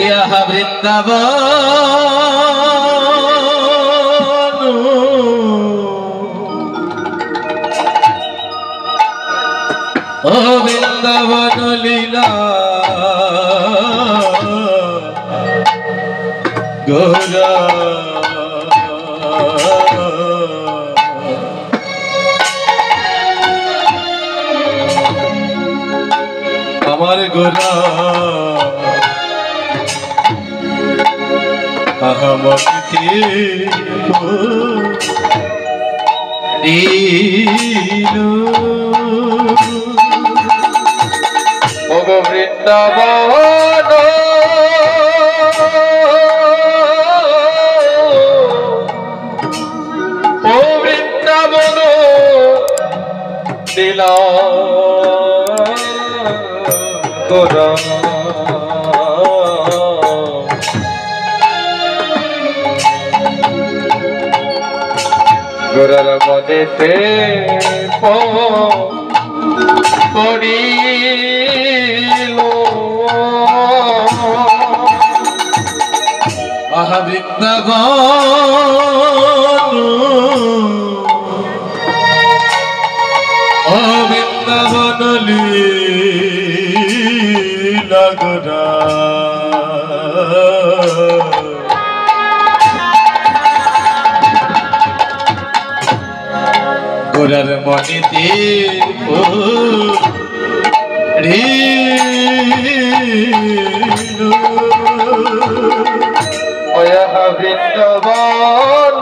यहाँ वृंदावन ओ वृंदावन लीला गोरा हमारे गोरा हम वृंदावन ओ वृंदावन लीला गोरा गोरार मनेते पड़िलो आहा वृंदावन ओ वृंदावन लीला गोरा गोरार मनेते पड़िलो यहाँ वृंदावन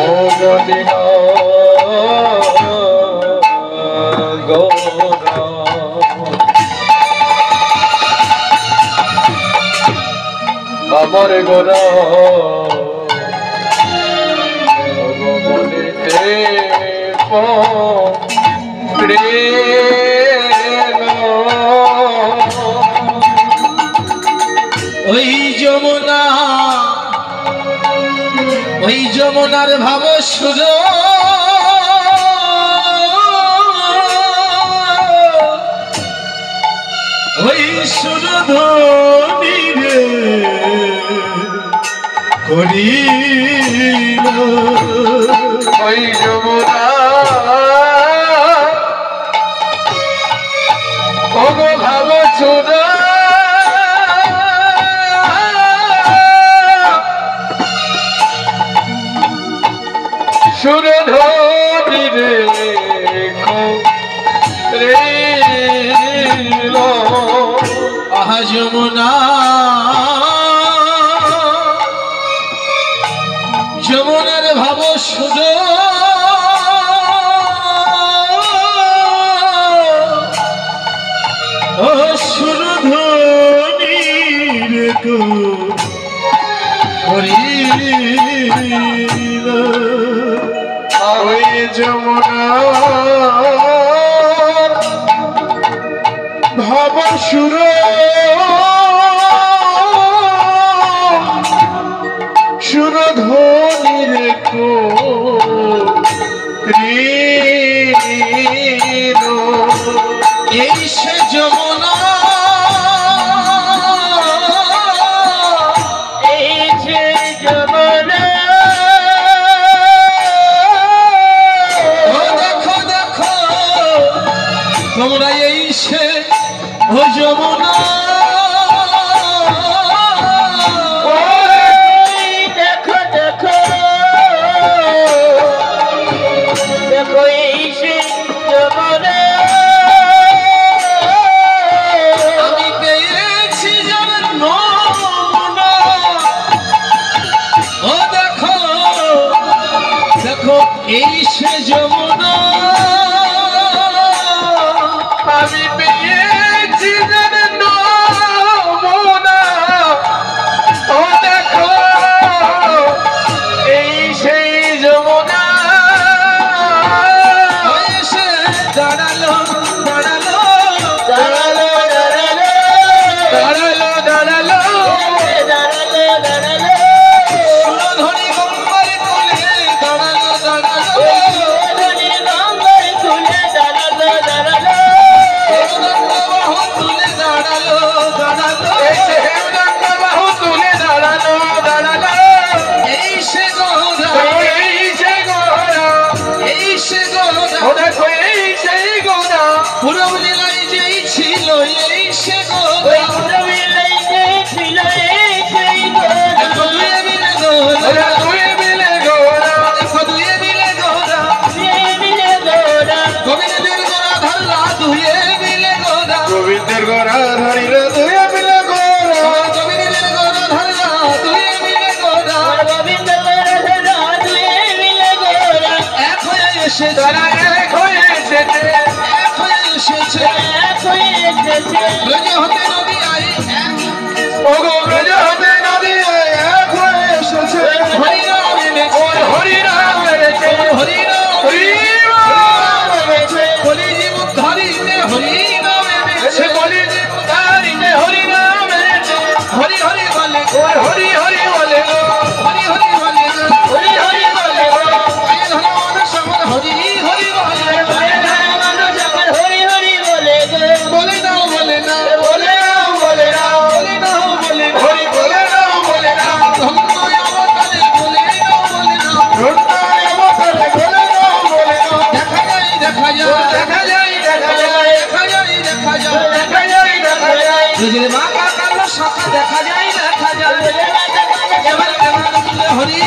ओ गोदिना गोरा আমার গোরা মনেতে ওই যমুনা ওই যমুনার ভাব সুর ওই সুরধ্বনি রে করিল ওই যমুনা ওগো ভাব সুর সুরধ্বনি রে করিল আহা যমুনা যমুনার ভাব সুর ও সুরধ্বনি রে করিল ওই যমুনা ভাব সুর সুরধ্বনি রে করিল এই সে যমুনা এই যে যমুনা ও দেখো দেখো তোমরা এই সে ও যমুনা দেখো দেখো দেখো এই সে যমুনা আমি পেয়েছি যেমন নমুনা ও দেখো দেখো এই সে যমুনা আমি পেয়েছি যেমন নমুনা ও দেখো এই সেই যমুনা এসে দাঁড়ালো দাঁড়ালো দাঁড়ালো দাঁড়ালো দাঁড়ালো দাঁড়ালো দাঁড়ালো সুরধ্বনি গঙ্গার কোলে দাঁড়ালো দাঁড়ালো সুরধ্বনি গোবিন্দের গোরা ধরিরা দুই মিলে গোরা গোবিন্দের গোরা ধরিরা দুই মিলে গোরা গোবিন্দের গোরা ধরিরা দুই মিলে গোরা এক হয়ে এসেছে তারা এক হয়ে এসেছে এক হয়ে এসেছে এক হয়ে এসেছে ব্রজ হতে নদী আই ওগো ব্রজ হতে নদী এক হয়ে এসেছে হরিনাম এনেছে ওর হরিনাম এনেছে হরিনাম হরিনাম এনেছে কলিজীব উদ্ধারিতে হরিনাম এনেছে সে কলিজীব উদ্ধারিতে হরিনাম এনেছে হরি হরি বলে ওর হরি হরি বলে গো হরি হরি বলে হরি হরি বলে গো পায়ে ধরা মানুষ আমার হরি হরি বলে মানুষ আমার হরি হরি বলে গো বলে নাও বলে না বলে নাও বলে নাও বলে নাও বলে না হরি বলে নাও বলে নাও ধন্য অবতারে বলে নাও বলে না রুদ্রায় অবতারে বলে নাও বলে নাও দেখা যায় দেখা যায় দেখা যায় দেখা যায় দেখা যায় দেখা যায় দেখা যায় দুজনে মাথা কালো শাখা দেখা যায় দেখা যায় এবার প্রেমানন্দে হরি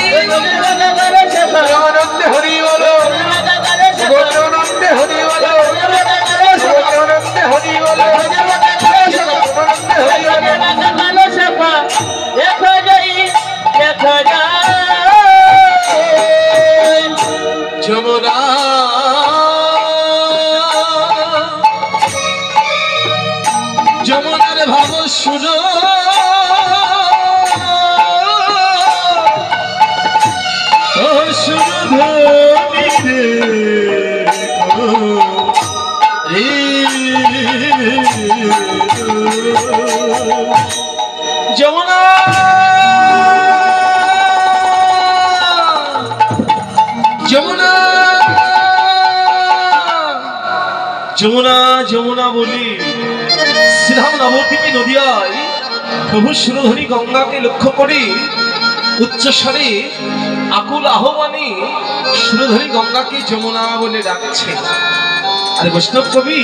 আনন্দে হরি বলো আনন্দে হরি বলো আনন্দে হরি বলো আনন্দে হরি বলো দেখা যায় যমুনা যমুনার ভাব শুনো ও সুরধনী রে যমুনা যমুনা যমুনা যমুনা বলি শ্রীরাম নবদ্বীপে নদিয়ায় প্রভু সুরধনী গঙ্গাকে লক্ষ্য করে উচ্চস্বরে আকুল আহ্বানে সুরধনী গঙ্গাকে যমুনা বলে ডাকছে। আর বৈষ্ণব কবি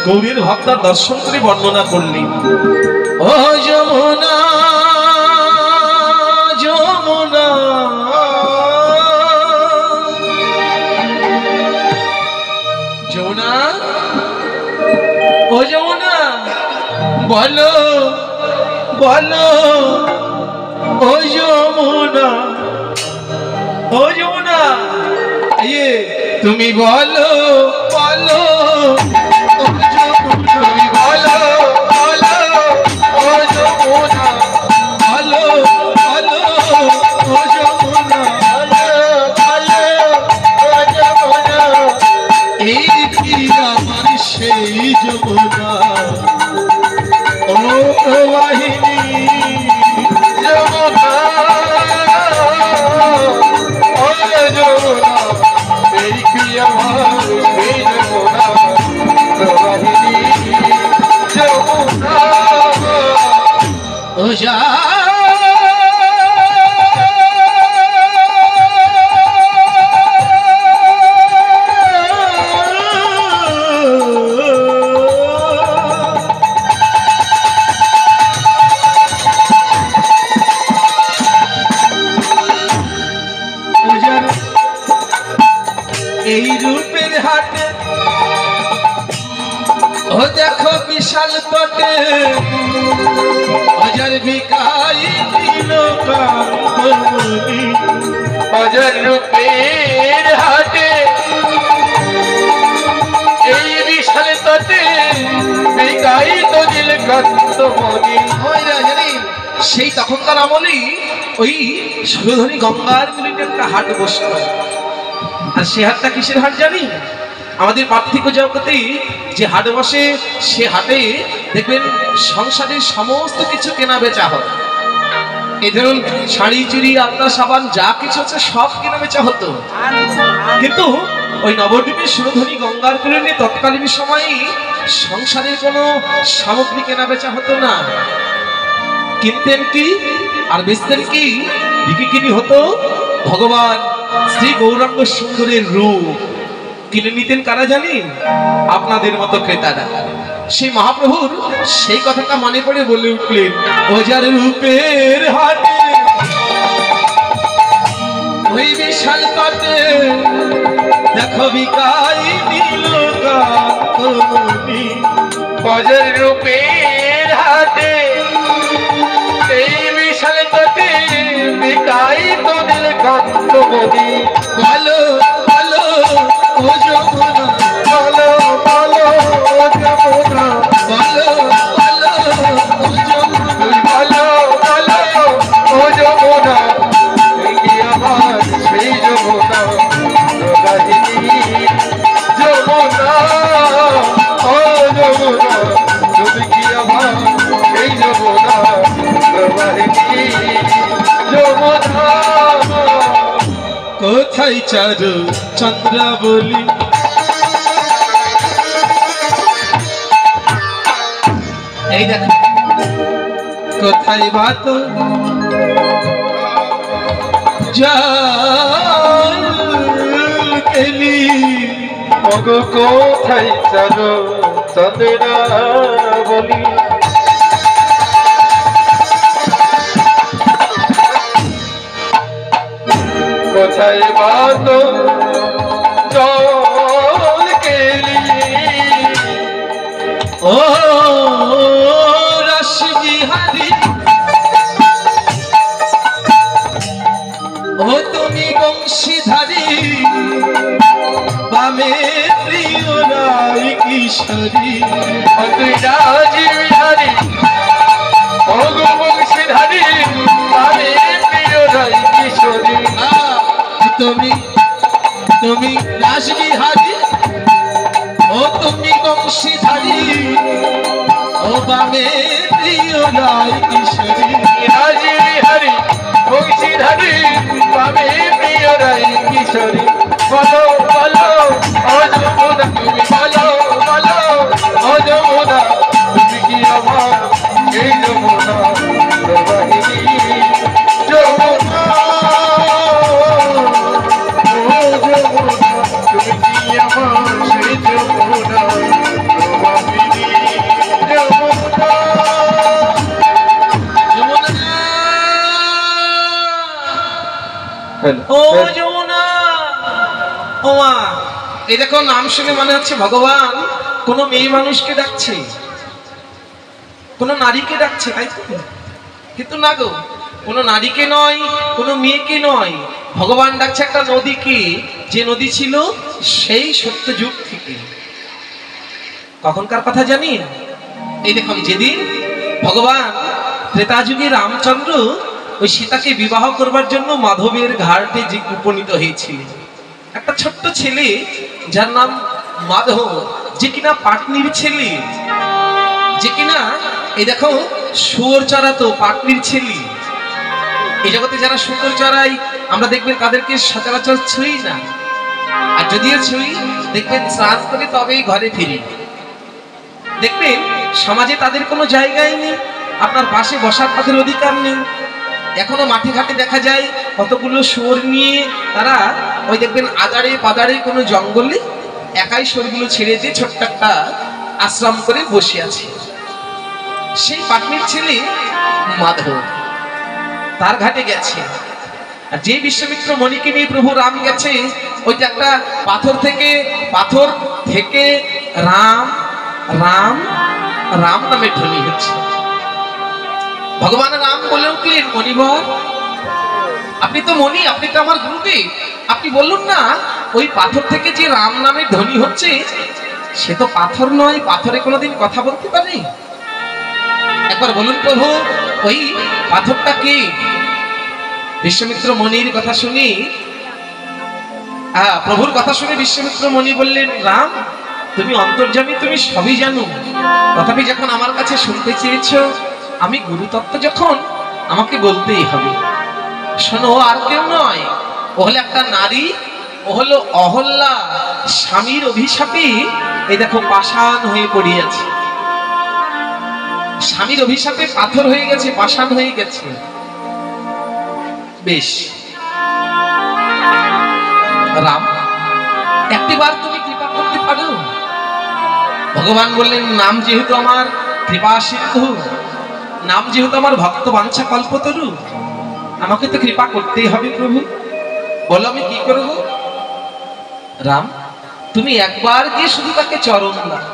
গৌরীর ভক্তার দর্শন করে বর্ণনা করলেন, ও যমুনা যমুনা যমুনা ও যমুনা বলো বলো ও যমুনা ও যমুনা ইয়ে তুমি বলো বলো ও যমুনা তুমি বলো বলো ও যমুনা বলো বলো ও যমুনা এই কি আমার সেই যমুনা ও প্রবাহিনী যমুনা ও যমুনা এই কি আমার এই যমুনা প্রবাহিনী যমুনা ও যা এই রূপের হাটে ও দেখো বিশাল তটে হাজার বিকাই দিল কান্তমণি হাজার রূপের হাটে এই বিশাল তটে বিকাই তো দিল কান্তমণি সেই তখনকার আমলেই ওই সুরধনী গঙ্গার মিলিতে একটা হাট বসত। আর সে হাটটা কিসের হাট জানি? আমাদের পার্থিব জগতে যে হাট বসে সে হাটে দেখবেন সংসারের সমস্ত কিছু কেনা বেচা হয়। এই ধরুন শাড়ি চুড়ি আলতা সাবান যা কিছু আছে সব কেনা বেচা হতো। কিন্তু ওই নবদ্বীপের সুরধনী গঙ্গার কুলে তৎকালীন সময়ে সংসারের কোনো সামগ্রী কেনা বেচা হতো না। কিনতেন কি আর বেচতেন কি? বিক্রি হতো ভগবান শ্রী গৌরাঙ্গ সুন্দরের রূপ। কিনে নিতেন কারা জানেন? আপনাদের মতো ক্রেতারা। সেই মহাপ্রভুর সেই কথাটা মনে পড়ে বলে উঠলেন, ও যার রূপের হাটে ওই বিশাল তটে দেখো বিকাই দিল কান্তমণি গজের রূপের হাতে এই বিশাল পথে বিকাই তো দিল কান্ত মোদি বলো বলো ও যমুনা, বলো বলো ও যমুনা বলো বলো ও যমুনা, বলো বলো ও যমুনা এই আমার সেই যমুনা প্রবাহিনী যমুনা ও যমুনা তুমি কি আমার সেই যমুনা প্রবাহিনী যমুনা কোথায় চারু চন্দ্রাবলী, এই দেখো কোথায় ভাত জল কেলি, মগো কোথায় চারো চন্দ্রা বলি কোথায় বাত জল কেলি ও রসবিহারী, ও তুমি বংশীধারী, বামে প্রিয় রায় কিশোরী, তুই রাজি বিহারী মগো বংশীধারী আমি প্রিয় রাই কিশোরী তুমি তুমি রাসবিহারী, ও তুমি বংশীধারী, ও বামে প্রিয় রায় কিশোরী, রাজি বিহারী বংশীধারী আমি প্রিয় রাই কিশোরী বলো বলো ও যমুনা তুমি বলো বলো ও যমুনা তুমি কি আমার এই যমুনা প্রবাহিনী যমুনা ও যমুনা তুমি কি আমার সেই যমুনা প্রবাহিনী যমুনা ও যমুনা, ও মা, এই দেখো নাম শুনে মনে হচ্ছে ভগবান কোন মেয়ে মানুষকে ডাকছে, কোন নারীকে ডাকছে, তাই তো? কিন্তু না গো, কোন নারীকে নয়, কোন মেয়েকে নয়, ভগবান ডাকছে একটা নদীকে, যে নদী ছিল সেই সত্য যুগ থেকে। কখনকার কথা জানেন? এই দেখুন, যেদিন ভগবান ত্রেতা যুগে রামচন্দ্র ওই সীতাকে বিবাহ করবার জন্য মাধবের ঘাটে যে উপনীত হয়েছিল, একটা ছোট্ট ছেলে যার নাম মাধব, যে কিনা পাটনির ছেলে, যে কিনা এই দেখো শুয়োর চড়াতো, পাটনির ছেলে। এই জগতে যারা শুয়োর চড়াই আমরা দেখবেন তাদেরকে সচরাচর ছুঁই না, আর যদিও ছুঁই দেখবেন স্নান করে তবেই ঘরে ফিরি। দেখবেন সমাজে তাদের কোনো জায়গায় নেই, আপনার পাশে বসার তাদের অধিকার নেই। এখনো মাঠে ঘাটে দেখা যায় কতগুলো শুয়োর নিয়ে তারা ওই দেখবেন আদারে পাদারে কোনো জঙ্গলে একাই শুয়োরগুলো ছেড়ে দিয়ে ছোট্ট একটা আশ্রম করে বসে আছে। সেই পাটনির ছেলে মাধব তার ঘাটে গেছে, আর যে বিশ্বমিত্র মণিকে নিয়ে প্রভু রাম গেছে, ওই যে একটা পাথর থেকে রাম রাম রাম নামে ধ্বনি হচ্ছে। ভগবান রাম বলে উঠলেন, মণিবর আপনি তো মণি, আপনি তো আমার গুরুদেব, আপনি বলুন না ওই পাথর থেকে যে রাম নামের ধ্বনি হচ্ছে সে তো পাথর নয়, পাথরে কোনোদিন কথা বলতে পারে? একবার বলুন প্রভু ওই পাথরটা কি? বিশ্বমিত্র মণির কথা শুনি, প্রভুর কথা শুনে বিশ্বমিত্র মণি বললেন, রাম তুমি অন্তর্যামী, তুমি সবই জানো, তথাপি যখন আমার কাছে শুনতে চেয়েছো, আমি গুরুতত্ত্ব যখন, আমাকে বলতেই হবে। শোনো, আর কেউ নয়, ও হলো একটা নারী, ও হলো অহল্যা, স্বামীর অভিশাপে এই দেখো পাষাণ হয়ে পড়িয়াছে, স্বামীর অভিশাপে পাথর হয়ে গেছে, পাষাণ হয়ে গেছে। বেশ রাম, একটিবার তুমি কৃপা করতে পারো? ভগবান বললেন, নাম যেহেতু আমার কৃপা সিন্ধু, নাম যেহেতু আমার ভক্ত বাঞ্ছা কল্পতরু, আমাকে তো কৃপা করতেই হবে প্রভু। বলো আমি কি করব? রাম, তুমি একবার গিয়ে শুধু তাকে চরণ দাও,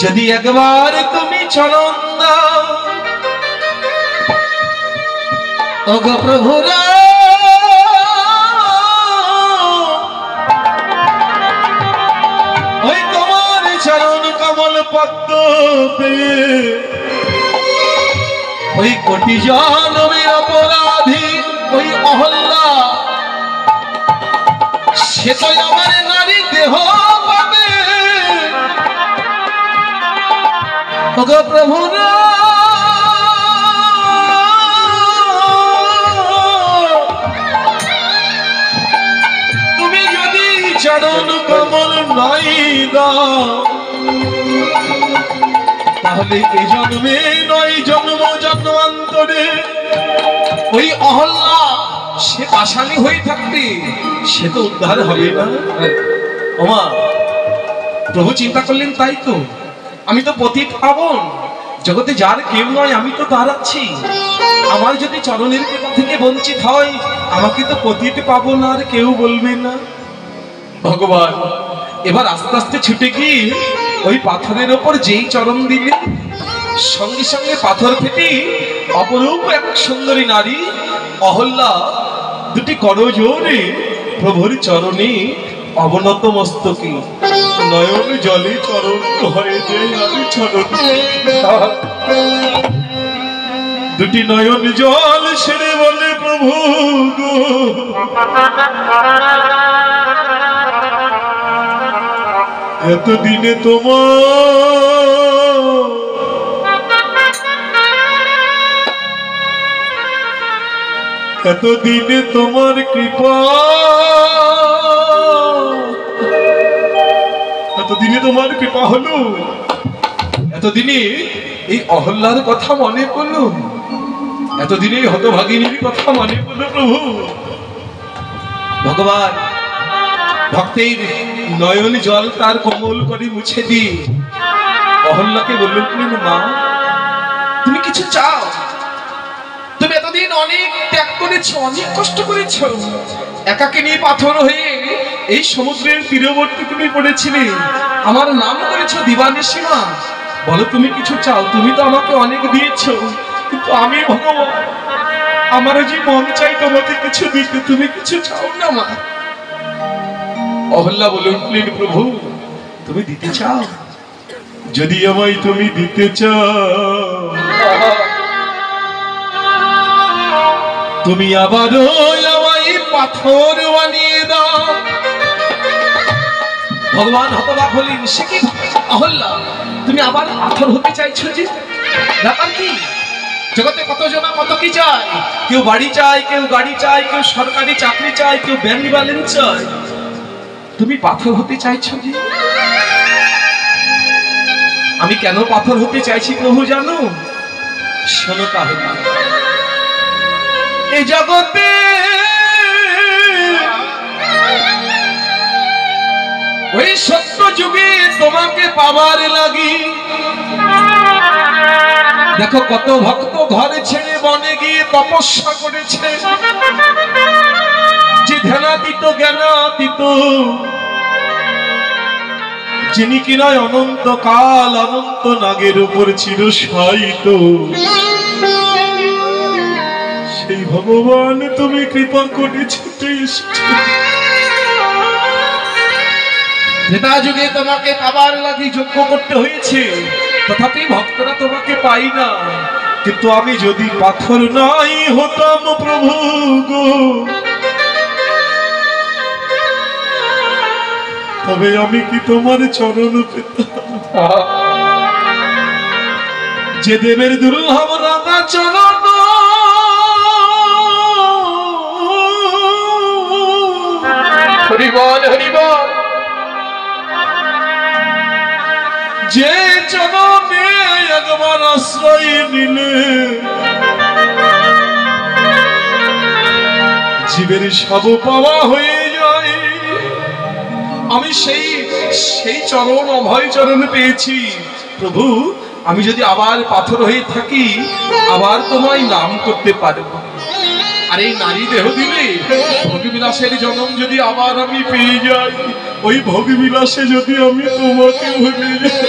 যদি একবার তুমি চরণ দাও ওগো প্রভুরা, ওই তোমার চরণ কমল পদ্ম পেয়ে ওই কোটি জন্মের অপরাধী ওই অহল্যা সে তো আমার নারী দেহ পাবে। ওগো প্রভুরা, তুমি যদি চরণ কমল নাই দাও তাহলে এই জন্মে নয় জন্ম জন্মান্তরে ওই অহল্যা সে পাষাণী হয়ে থাকবে, সে তো উদ্ধার হবে না। ওমা, প্রভু চিন্তা করলেন তাই তো, আমি তো পতিত পাবন, জগতে যার কেউ নয় আমি তো তার আছি। আমার যদি চরণের কৃপা থেকে বঞ্চিত হয় আমাকে তো পতিত পাবন আর কেউ বলবে না। ভগবান এবার আস্তে আস্তে ছুটে গিয়ে ওই পাথরের ওপর যেই চরণ দিলেন সঙ্গে সঙ্গে পাথর ফেটে অপরূপ এক সুন্দরী নারী অহল্যা দুটি করজোড়ে প্রভুর চরণে অবনত মস্তকে নয়ন জলে চরণ হয়ে যায় আমি চরণ দুটি নয়ন জল ছেড়ে বলে প্রভু গো, এতদিনে তোমার কৃপা, এতদিনে তোমার কৃপা হলো, এতদিনে এই অহল্যার কথা মনে পড়লো, এতদিনে হতভাগিনীর কথা মনে পড়লো প্রভু। ভগবান ভক্তের নয়ন জল তার কোমল করে মুছে দিয়ে অহল্যাকে বললেন, মা তুমি কিছু চাও? তুমি এতদিন অনেক ত্যাগ করেছো, অনেক কষ্ট করেছো, একাকে নিয়ে পাথর হয়ে এই সমুদ্রের তীরবর্তী তুমি পড়েছিলে, আমার নাম করেছো দিবানিশিমা, বলো তুমি কিছু চাও? তুমি তো আমাকে অনেক দিয়েছো, কিন্তু আমি ভগবান আমারও যে মন চাই তোমাকে কিছু দিতে, তুমি কিছু চাও না মা? অহল্যা বলে উঠলেন, প্রভু তুমি দিতে চাও? যদি আমায় তুমি দিতে চাও তুমি আবারও আমায় পাথর বানিয়ে দাও। ভগবান হতবাক হলেন, সে কি অহল্যা তুমি আবার পাথর হতে চাইছো যে? ব্যাপার কি? জগতে কত জনা কত কি চায়, কেউ বাড়ি চায়, কেউ গাড়ি চায়, কেউ সরকারি চাকরি চায়, কেউ ব্যাংক ব্যালেন্স চায়, তুমি পাথর হতে চাইছো যে? আমি কেন পাথর হতে চাইছি প্রভু জানো? শোনো তাহলে, এই জগতে ওই সত্য যুগে তোমাকে পাবার লাগি দেখো কত ভক্ত ঘরে ছেড়ে বনে গিয়ে তপস্যা করেছে, যে ধ্যানাতীত জ্ঞানাতীত, যিনি কিনা অনন্ত কাল অনন্ত নাগের উপর চিরশায়িত, সেই ভগবান তুমি কৃপা করে ছুটে এসেছো। ত্রেতা যুগে তোমাকে পাবার লাগি যজ্ঞ করতে হয়েছে, তথাপি ভক্তরা তোমাকে পাই না, কিন্তু আমি যদি পাথর নাই হতাম প্রভু গো, তবে আমি কি তোমার চরণ পেতাম? যে দেবের দুর্লভ রাঙা চরণ হরিবল হরিবল, যে চরণে একবার আশ্রয় নিলে জীবের সব পাওয়া হয়ে যায়। আমি সেই চরণ অভয় চরণ পেয়েছি প্রভু, আমি যদি আবার পাথর হয়ে থাকি আবার তোমায় নাম করতে পারবো। আর এই নারী দেহ দিলে ভোগবিলাসের জন্ম যদি আবার আমি পেয়ে যাই, ওই ভোগবিলাসে যদি আমি তোমাকে ভুলে যাই,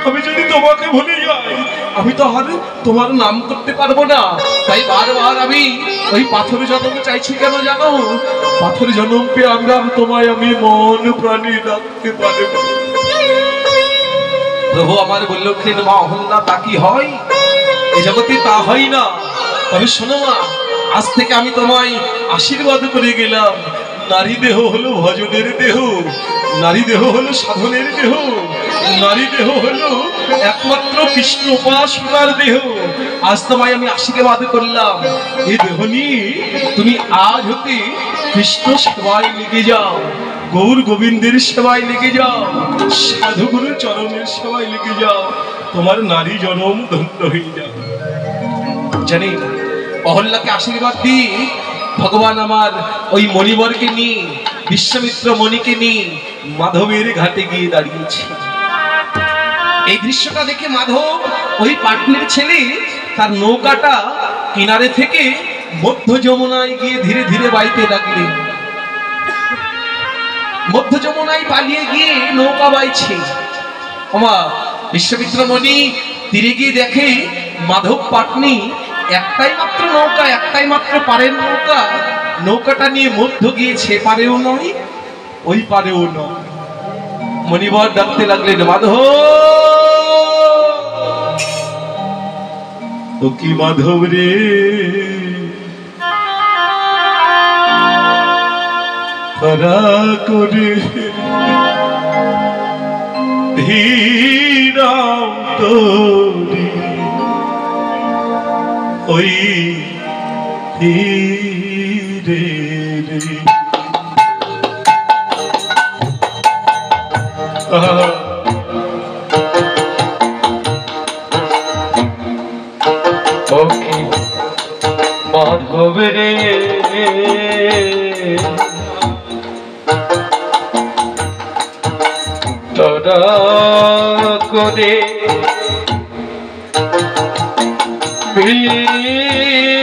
আমি যদি তোমাকে ভুলে যাই আমি তো আর তোমার নাম করতে পারবো না। তাই বারবার আমি ওই পাথর জন্ম চাইছি। কেন জানো? পাথর জন্ম পেয়ে আমরা তোমায় আমি মন প্রাণী রাখতে পারবো। প্রভু আমার বলল মা অহল্যা তা কি হয়? এ জগতে তা হয় না। তবে শোনো মা, আজ থেকে আমি তোমায় আশীর্বাদ করে গেলাম। নারী দেহ হলো ভজনের দেহ, নারী দেহ হলো সাধনের দেহ, নারী দেহ হলো একমাত্র কৃষ্ণ উপাসনার দেহ। আজ তোমায় আমি আশীর্বাদ করলাম, এই দেহ নিয়ে তুমি আজ হতে কৃষ্ণ সেবায় লেগে যাও, গৌর গোবিন্দের সেবায় লেগে যাও, সাধুগুরু চরণের সেবায় লেগে যাও। তোমার নারী জনম ধন্য হয়ে যাও। জানি অহল্যাকে আশীর্বাদ দিয়ে ভগবান আমার ওই মণিবরকে নিয়ে, বিশ্বামিত্র মণিকে নিয়ে মাধবের ঘাটে গিয়ে দাঁড়িয়েছে। এই দৃশ্যটা দেখে মাধব ওই পাটনির ছেলে তার নৌকাটা কিনারে থেকে মধ্য যমুনায় গিয়ে ধীরে ধীরে বাইতে লাগলেন। মধ্য যমুনায় পালিয়ে গিয়ে নৌকা বাইছে। ওমা, বিশ্বামিত্র মণি তীরে গিয়ে দেখে মাধব পাটনি একটাই মাত্র নৌকা, একটাই মাত্র পারের নৌকা, নৌকাটা নিয়ে মধ্য গিয়েছে, পারেও নয় ওই পারেও নয়। মণিবর ডাকতে লাগলেন, মাধব ও কি মাধব রে, তারা করে ধীরাম তোরি ওই ধীরে রে। মাধব রে তোরা করে ভিড়াও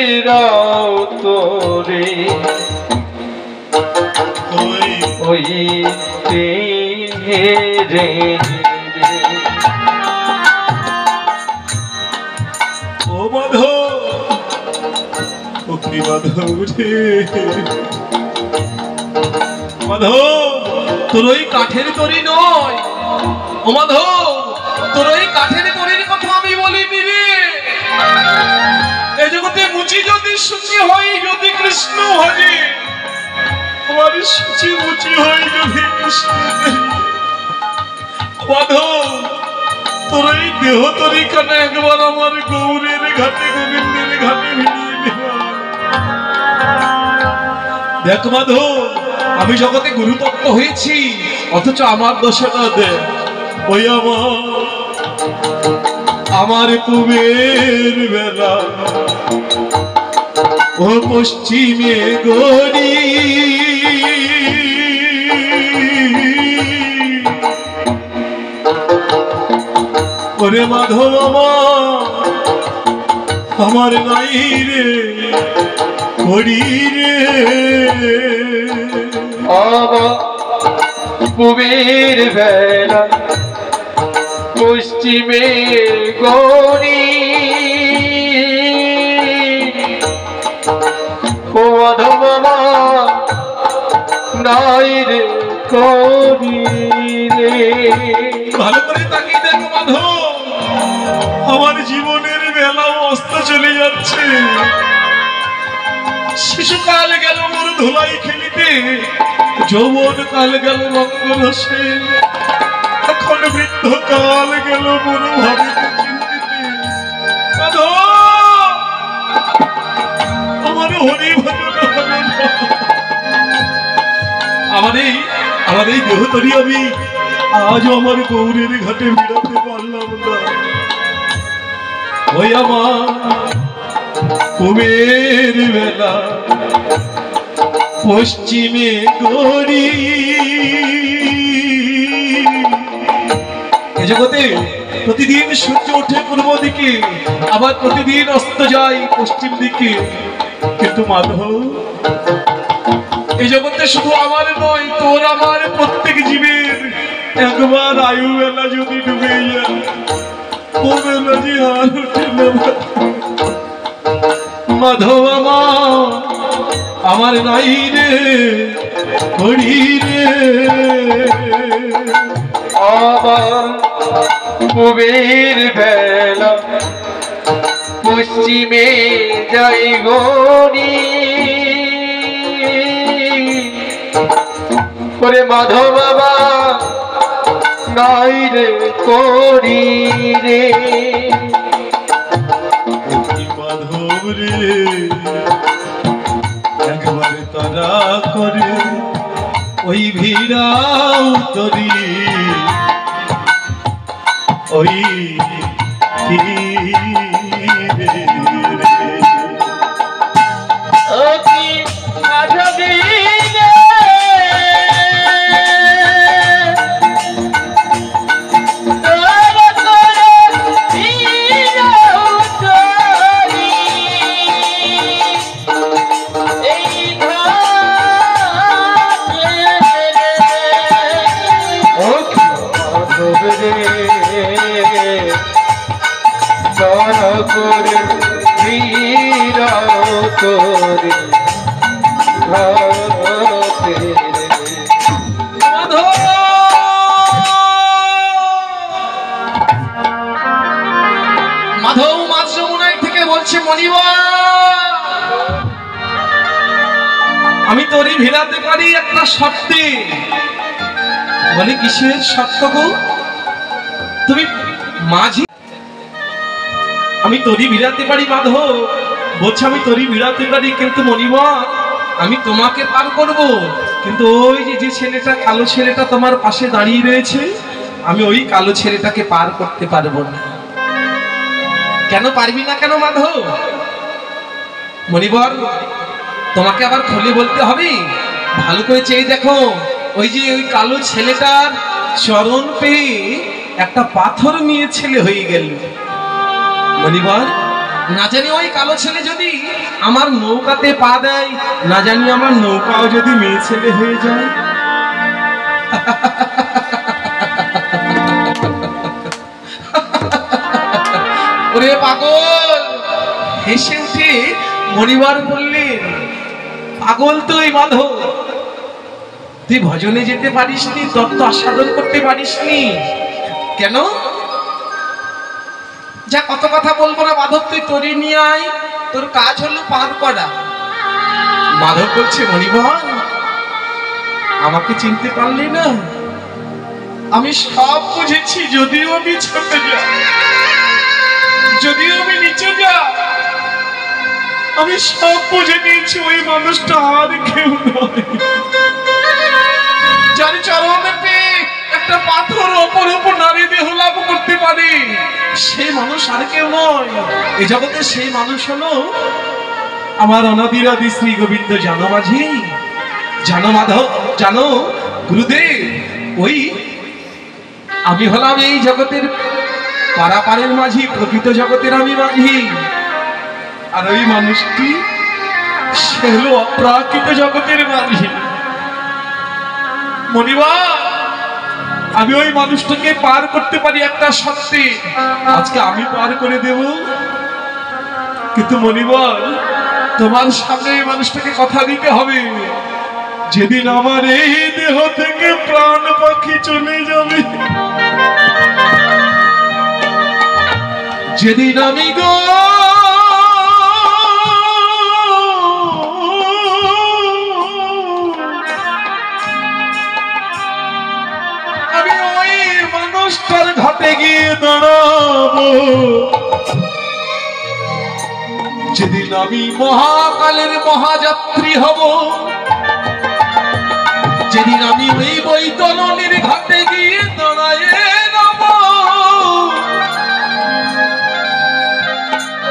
তোরে ওই রে। ও মাধব, ও কি মাধব রে, মাধব তোর ওই কাঠের তরি নয়। ও মাধব, তোর ওই কাঠের তরির কথা আমি বলিনি রে। এ জগতে মুচি যদি সূচি হয়, যদি কৃষ্ণ ভজে, আমার সূচি মুচি হয় যদি কৃষ্ণ। মাধব তোর এই দেহ তরি খানে একবার আমার গৌরের ঘাটে গোবিন্দের ঘাটে ভিড়িয়ে দেওয়া। দেখ মাধব, আমি জগতে গুরুতত্ত্ব হয়েছি, অথচ আমার দশাটা দেখ। ওই আমার পুবের বেলা ও পশ্চিমে গড়ি, ওরে মাধব আমার নাই রে গড়ি রে। আমার পুবের বেলা পশ্চিমে গড়ি, ও মাধব নাই রে গড়ি রে। ভালো করে তাকিয়ে দেখো মাধব, আমার জীবনের বেলাও অস্ত চলে যাচ্ছে। শিশুকাল গেল মোর ধুলাই খেলিতে, যৌবন কাল গেল রঙ্গরসে, এখন বৃদ্ধ কাল গেল মোর ভাবিতে চিন্তিতে। মাধব আমার হরি ভজন হলো না। আমার এই দেহ তরি আমি আজও আমার গৌরের ঘাটে বিড়াতে পারলাম না। ওই আমার কুবের বেলা পশ্চিমে গড়ি। এ জগতে প্রতিদিন সূর্য ওঠে পূর্ব দিকে, আবার প্রতিদিন অস্ত যায় পশ্চিম দিকে, কিন্তু মাধব এই জগতে শুধু আমার নয়, তোর আমার প্রত্যেক জীবের একবার আয়ু বেলা যদি ডুবে যায়, মাধব আমার নাই রে হরি রে আবার কুবের বেলা পশ্চিমে যাই গনি ওরে মাধব বাবা নাই রে করি রে মাধব রে একবারে তারা করে ওই ভিড়াও তরি ওই মাধব মাছ যমুনায় থেকে বলছে মনিবা আমি তোরই ভিড়াতে পারি একটা শর্তে বলে কিসের শর্ত গো তুমি মাঝি আমি তোরই ভিড়াতে পারি মাধব বলছে আমি তোরই ভিড়াতে পারি কিন্তু মনিবা আমি তোমাকে পার করব কিন্তু ওই যে ছেলেটা কালো ছেলেটা তোমার পাশে দাঁড়িয়ে রয়েছে আমি ওই কালো ছেলেটাকে পার করতে পারবো না কেন পারবি না কেন মাধব মনিবর তোমাকে আবার খুলে বলতে হবে ভালো করে চেয়ে দেখো ওই যে ওই কালো ছেলেটার চরণ পেয়ে একটা পাথর নিয়ে ছেলে হয়ে গেল মনিবর না জানি ওই কালো ছেলে যদি আমার নৌকাতে পা দেয় না জানি আমার নৌকাও যদি মেয়ে ছেলে হয়ে যায় ওরে পাগল হেসে উঠে মনিবার বললেন পাগল তুই মাধব তুই ভজনে যেতে পারিসনি তত্ত্ব আস্বাদন করতে পারিসনি কেন যা কত কথা বলবো না মাধব তুই তরি নিয়ে আয় তোর কাজ হলো পার করা মাধব বলছে মনিবার আমাকে চিনতে পারলি না আমি সব বুঝেছি যদিও আমি ছোট যা যদিও আমি নিচে যা আমি সব বুঝে নিয়েছি ওই মানুষটা আর কেউ নয় যার চরণে পেয়ে একটা পাথর ওপর উপর নারী দেহ লাভ করতে পারে সেই মানুষ আর কেউ নয় এই জগতে সেই মানুষ হলো আমার অনাদিরাদি শ্রী গোবিন্দ জানো মাঝি জানো মাধব জানো গুরুদেব ওই আমি হলাম এই জগতের পারাপারের মাঝি প্রকৃত জগতের আমি মাঝি আর ওই মানুষটি সে হলো অপ্রাকৃত জগতের মাঝি মনিবা আমি ওই মানুষটাকে পার করতে পারি একটা শর্তে আজকে আমি পার করে দেব কিন্তু মনিবর তোমার সামনে এই মানুষটাকে কথা দিতে হবে যেদিন আমার এই দেহ থেকে প্রাণ পাখি চলে যাবে যেদিন আমি গো আমি ওই মানুষটার ঘাটে গিয়ে দাঁড়াবো যেদিন আমি মহাকালের মহাযাত্রী হব যেদিন আমি ওই বৈতরণীর ঘাটে গিয়ে দাঁড়ায় নেব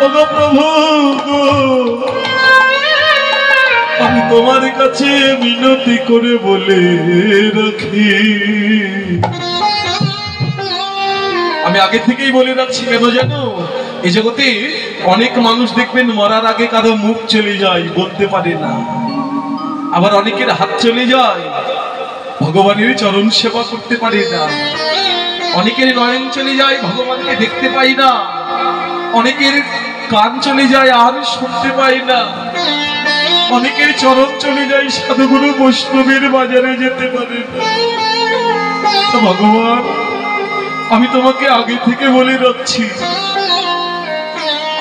ওগো প্রভু আমি তোমার কাছে মিনতি করে বলে রাখি আমি আগে থেকেই বলে রাখছি কেন জানো এই জগতে অনেক মানুষ দেখবেন মরার আগে কারো মুখ চলে যায় বলতে পারে না আবার অনেকের হাত চলে যায় ভগবানের চরণ সেবা করতে পারে না অনেকের নয়ন চলে যায়, ভগবানকে দেখতে পাই না। অনেকের কান চলে যায়, আর শুনতে পাই না। অনেকের চরণ চলে যায়, সাধুগুরু বৈষ্ণবের বাজারে যেতে পারে না। ভগবান, আমি তোমাকে আগে থেকে বলে রাখছি,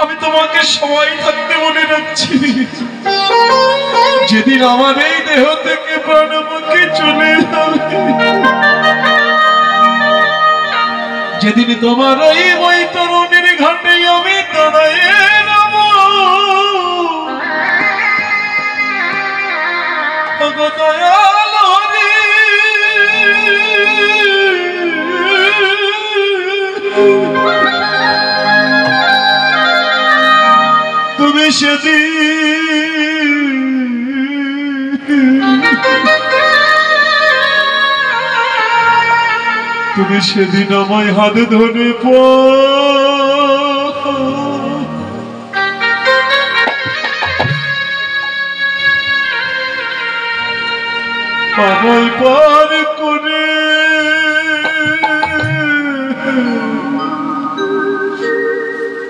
আমি তোমাকে সময় থাকতে বলে রাখছি, যেদিন আমার এই দেহ থেকে প্রাণ আমাকে চলে যাবে, যেদিন তোমার ওই বৈতরণীর ঘাটে আমি দাঁড়ায়ে রব, ওগো দয়াল হরি, তুমি সেদিন আমায় হাত ধরে আমায় পার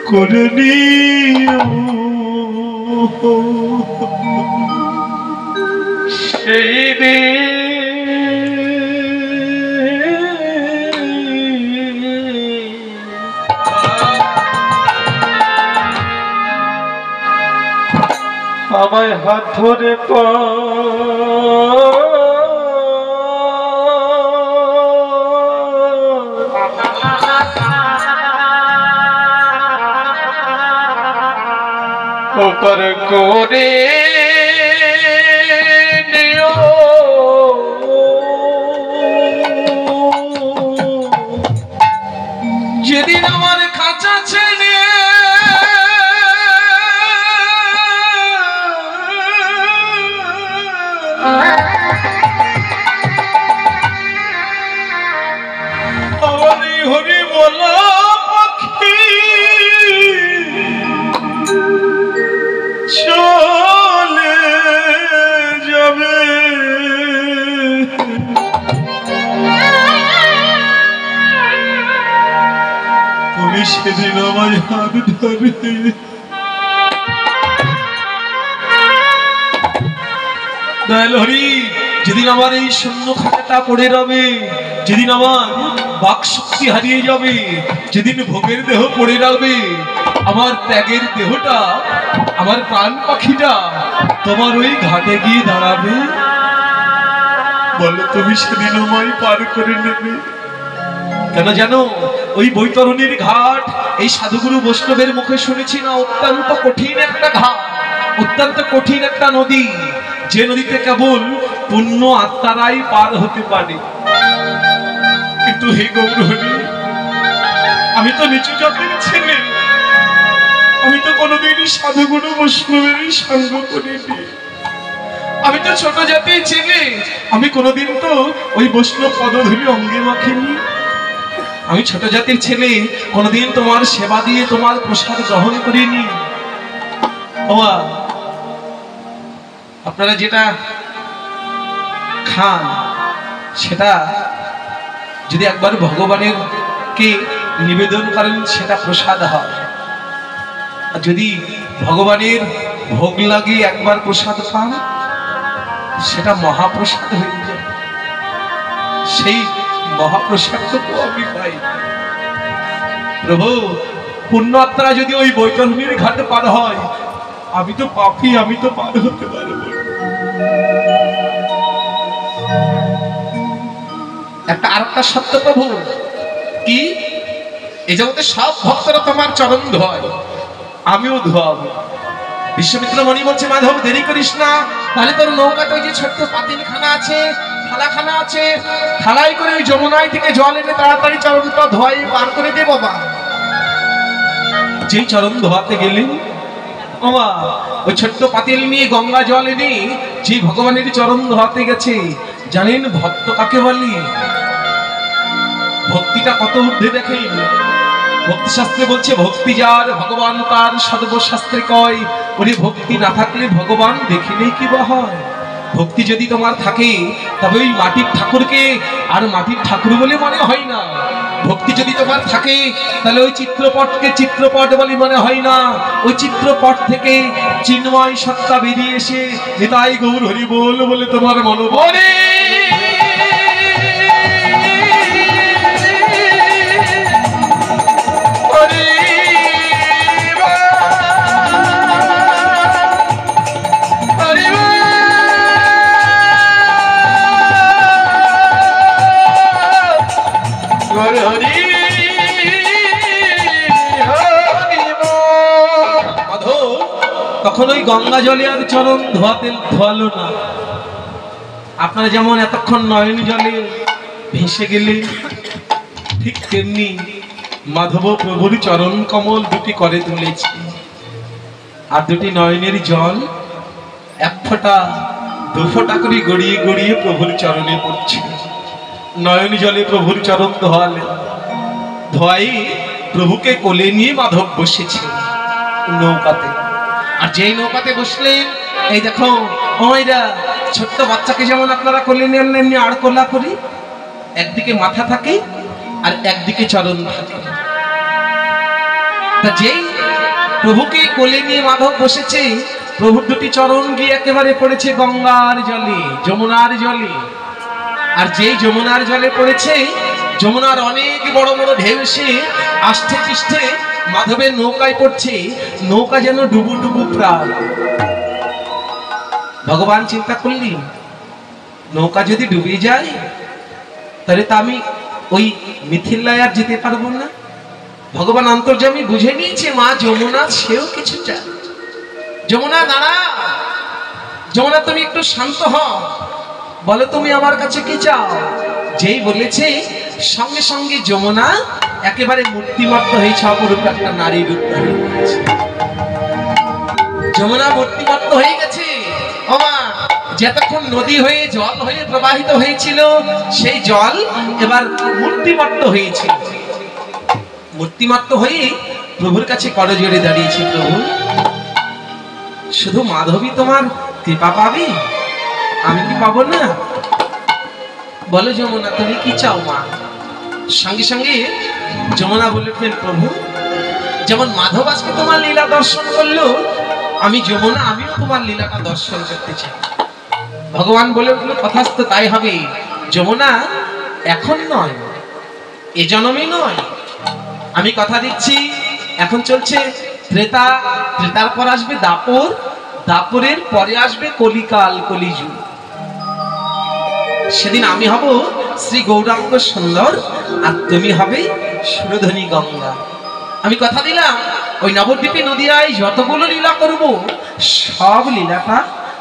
করে নিও, সেই দিন আমায় হাত ধরে পার করে নিও, যেদিন আমার খাঁচা ছেড়ে হরি বলা পাখি চলে যাবে, তুমি সেদিন আমার হাত ধরে দয়াল হরি, যেদিন আমার এই শূন্য খাতাটা পড়ে রবে, যেদিন আমার বাক শক্তি হারিয়ে যাবে, যেদিন ভোগের দেহ পড়ে রবে, আমার ত্যাগের দেহটা, আমার প্রাণ পাখিটা তোমার ওই ঘাটে গিয়ে দাঁড়াবে, বলো তুমি সেদিন আমায় পার করে নেবে। কেন জানো, ওই বৈতরণীর ঘাট এই সাধুগুরু বৈষ্ণবের মুখে শুনেছি না, অত্যন্ত কঠিন একটা ঘাট, অত্যন্ত কঠিন একটা নদী, যে নদীতে কেবল পুণ্য আত্মারাই পার হতে পারে। কিন্তু হে গৌরহরি, আমি তো নিচু জাতির ছেলে, আমি তো কোনোদিনই সাধুগুরু বৈষ্ণবেরই সঙ্গ করিনি, আমি তো ছোট জাতির ছেলে, আমি কোনোদিন তো ওই বৈষ্ণব পদধূলি অঙ্গে মাখিনি, আমি ছোট জাতির ছেলে, কোনোদিন তোমার সেবা দিয়ে তোমার প্রসাদ গ্রহণ করিনি। আপনারা যেটা খান সেটা যদি একবার ভগবানের কে নিবেদন করেন সেটা প্রসাদ হয়, আর যদি ভগবানের ভোগ লাগে একবার প্রসাদ পান সেটা মহাপ্রসাদ হয়ে যায়। সেই মহাপ্রসাদ তো আমি পাই। প্রভু, পুণ্য আত্মারা যদি ওই বৈতরণীর ঘাটে পার হয়, আমি তো পাপী, আমি তো পার হতে পারবো। আরেকটা সত্য প্রভু কি, এই জগতে সব ভক্তরা তোমার চরণ ধোয়, আমিও ধোয়াবো। বিশ্বমিত্র মণি বলছে, মাধব দেরি করিস না, তাহলে তোর নৌকাতে ওই যে ছোট্ট পাতিলখানা আছে, থালাখানা আছে, থালায় করে ওই যমুনায় থেকে জল এনে তাড়াতাড়ি চরণটা ধোয়াই পার করে দে বাবা। যেই চরণ ধোয়াতে গেলেন, বাবা ওই ছোট্ট পাতিল নিয়ে গঙ্গা জল এনে যে ভগবানের চরণ ধোয়াতে গেছে, জানেন ভক্ত কাকে বলে? ভক্তিটা কত ঊর্ধ্বে দেখেন। ভক্তি শাস্ত্রে বলছে, ভক্তি যার ভগবান তার, সর্বশাস্ত্রে কয় ওরে ভক্তি না থাকলে ভগবান দেখিলেই কি বা হয়। ভক্তি যদি তোমার থাকে তবে ওই মাটির ঠাকুরকে আর মাটির ঠাকুর বলে মনে হয় না, ভক্তি যদি তোমার থাকে তাহলে ওই চিত্রপটকে চিত্রপট বলে মনে হয় না, ওই চিত্রপট থেকে চিন্ময় সত্তা বেরিয়ে এসে নিতাই গৌর হরি বল বলে তোমার মনোবলে তখন ওই গঙ্গা জলে আর চরণ ধোয়ালো না। আপনারা যেমন এতক্ষণ নয়ন জলে ভেসে গেলে, ঠিক তেমনি মাধব প্রভুর চরণ কমল দুটি করে তুলেছে, আর দুটি নয়নের জল এক ফোঁটা দু ফোঁটা করে গড়িয়ে গড়িয়ে প্রভুর চরণে পড়ছে। নয়ন জলে প্রভুর চরণ ধোয়াই প্রভুকে কোলে নিয়ে মাধব বসেছে নৌকাতে। আর যেই নৌকাতে বসলেন, এই দেখো ওইরা ছোট্ট বাচ্চাকে যেমন আপনারা কোলে নেন এমনি আর কোলা করি, একদিকে মাথা থাকে আর একদিকে চরণ থাকে। তা যেই প্রভুকে কোলে নিয়ে মাধব বসেছে, প্রভুর দুটি চরণ গিয়ে একেবারে পড়েছে গঙ্গার জলে, যমুনার জলে। আর যেই যমুনার জলে পড়েছে, যমুনার অনেক বড় বড় ঢেউ এসে আষ্ঠে পৃষ্ঠে মাধবের নৌকায় পড়ছে, নৌকা যেন ডুবু ডুবু প্রায়। ভগবান চিন্তা করলি, নৌকা যদি ডুবে যায় তাহলে তা আমি ওই মিথিলায় আর যেতে পারবো না। ভগবান অন্তর্যামী বুঝে নিয়েছে মা যমুনা সেও কিছু চায়। যমুনা দাঁড়া, যমুনা তুমি একটু শান্ত হও, বলো তুমি আমার কাছে কি চাও। যেই বলেছে সঙ্গে সঙ্গে যমুনা একেবারে মূর্তিমত্ত হয়েছে, অপরূপ একটা নারী রূপ ধারণ করেছে। যমুনা মূর্তিমত্ত হয়ে গেছে। ওমা, যতক্ষণ নদী হয়ে জল হয়ে প্রবাহিত হয়েছিল, সেই জল এবার মূর্তিমত্ত হয়েছিল। মূর্তিমত্ত হয়ে প্রভুর কাছে করজোড়ে দাঁড়িয়েছে। প্রভু, শুধু মাধবী তোমার কৃপা পাবে, আমি কি পাবো না? বলো যমুনা তুমি কি চাও মা? সঙ্গে সঙ্গে যমুনা বলেছেন, প্রভু যেমন মাধব আজকে তোমার লীলা দর্শন করলো, আমি যমুনা আমিও তোমার লীলাটা দর্শন করতে চাই। ভগবান বলে উঠলো, তথাস্ত তাই হবে। যমুনা এখন নয়, এ জন্মে নয়, আমি কথা দিচ্ছি। এখন চলছে ত্রেতা, ত্রেতার পর আসবে দাপর, দাপরের পরে আসবে কলিকাল, কলিযুগ। সেদিন আমি হব শ্রী গৌরাঙ্গ সুন্দর, আর তুমি হবে সুরধনী গঙ্গা। আমি কথা দিলাম, ওই নবদ্বীপে নদীয়ায় যতগুলো লীলা করব, সব লীলাটা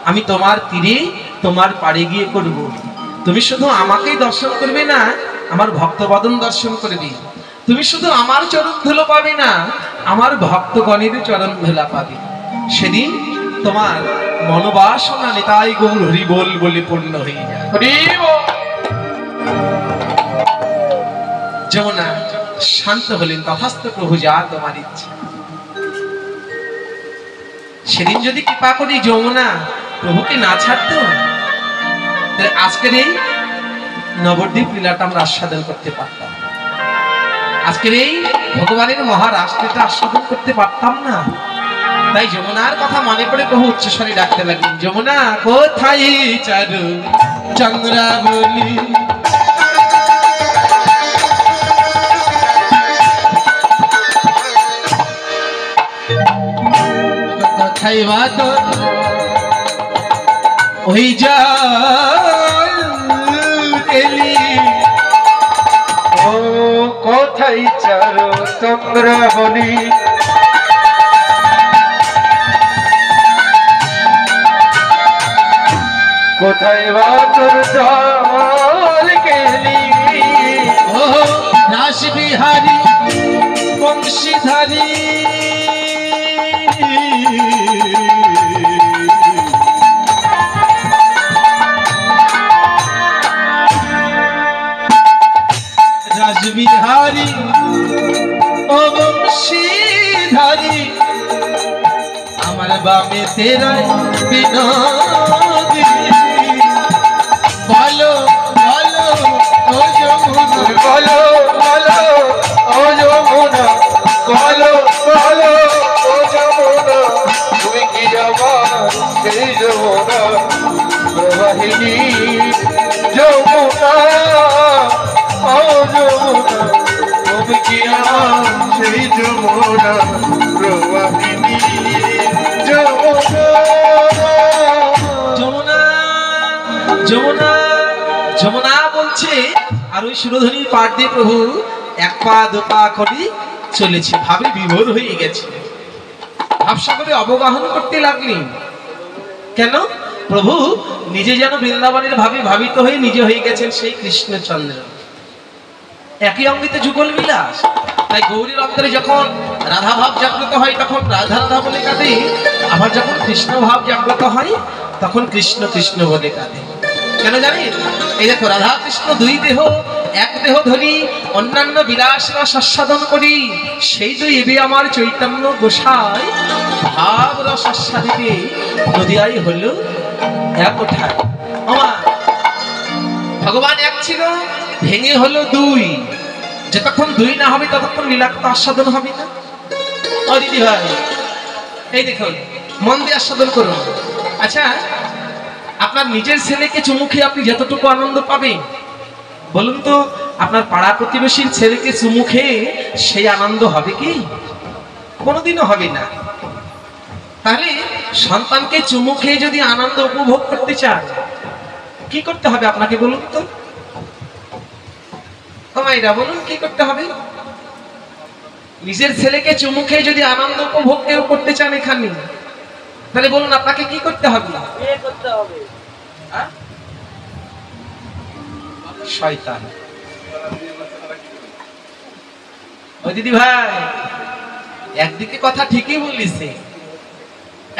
আমি তোমার তীরে তোমার পাড়ে গিয়ে করব। তুমি শুধু আমাকেই দর্শন করবে না, আমার ভক্তবদন দর্শন করবে। তুমি শুধু আমার চরণ ধুলো পাবে না, আমার ভক্তগণের চরণ ধুলা পাবে। সেদিন তোমার মনোবাসনা নিতাই গৌর হরি বল বলে পূর্ণ হয়ে যায়। যমুনা শান্ত হলেন, তথাস্ত প্রভু যা তোমার ইচ্ছা। সেদিন যদি কৃপা করি যমুনা প্রভুকে না ছাড়তো, তাহলে আজকের এই নবদ্বীপ লীলাটা আমরা আস্বাদন করতে পারতাম, আজকের এই ভগবানের মহারাষ্ট্রটা আস্বাদন করতে পারতাম না। তাই যমুনার কথা মনে পড়ে প্রভু উচ্চস্বরে ডাকতে লাগলেন, যমুনা কোথায় চারু চন্দ্রাবলী, কোথায় বাত ওই জল এলি, ও কোথায় চারু চন্দ্রাবলী, কোথায় বা তোর জল কেলি, ও রাস বিহারী বংশীধারী, রাসবিহারী ও বংশীধারী, আমার বামে তেরাই বিনোদী, বলো বলো ও যমুনা, বলো বলো প্রবাহিনী যমুনা ও যমুনা তুমি কি সেই যমুনা প্রবাহিনী যমুনা যমুনা যমুনা যমুনা বলছে আর ওই সুরধ্বনির পাঠ দিয়ে প্রভু এক পা দু পা করে চলেছে, ভাবে বিভোর হয়ে গেছে, ভাবসাগরে অবগাহন করতে লাগলেন। কেন? প্রভু নিজে যেন বৃন্দাবনের ভাবে ভাবিত হয়ে নিজে হয়ে গেছেন সেই কৃষ্ণচন্দ্র। একই অঙ্গিতে যুগল বিলাস। তাই গৌরীর অন্তরে যখন রাধা ভাব জাগ্রত হয় তখন রাধা রাধা বলে কাঁদে, আবার যখন কৃষ্ণ ভাব জাগ্রত হয় তখন কৃষ্ণ কৃষ্ণ বলে কাঁদে। কেন জানেন? এই দেখো, রাধা কৃষ্ণ দুই দেহ, এক দেহ ধরি অন্যান্য বিলাস রস আস্বাদন করি, সেই দুই এবে আমার চৈতন্য গোসাই ভাব রস আস্বাদিতে নদিয়াই হলো এক ওঠায়। আমার ভগবান এক ছিল, ভেঙে হলো দুই। যতক্ষণ দুই না হবে ততক্ষণ লীলাক্ত আস্বাদন হবে না। ও দিদি ভাই, এই দেখুন, মন দিয়ে আস্বাদন করুন। আচ্ছা, আপনার নিজের ছেলেকে চুমু খেয়ে আপনি যতটুকু আনন্দ পাবেন, বলুন তো আপনার পাড়া প্রতিবেশীর ছেলেকে চুমু খেয়ে সেই আনন্দ হবে কি? কোনোদিনও হবে না। তাহলে সন্তানকে চুমু খেয়ে যদি আনন্দ উপভোগ করতে চান, কি করতে হবে আপনাকে বলুন তো? মায়েরা বলুন, কি করতে হবে? নিজের ছেলেকে চুমু খেয়ে যদি আনন্দ উপভোগ কেউ করতে চান এখানে, তাহলে বলুন আপনাকে কি করতে হবে? শয়তান। ও দিদি ভাই, একদিকে কথা ঠিকই বলিছে,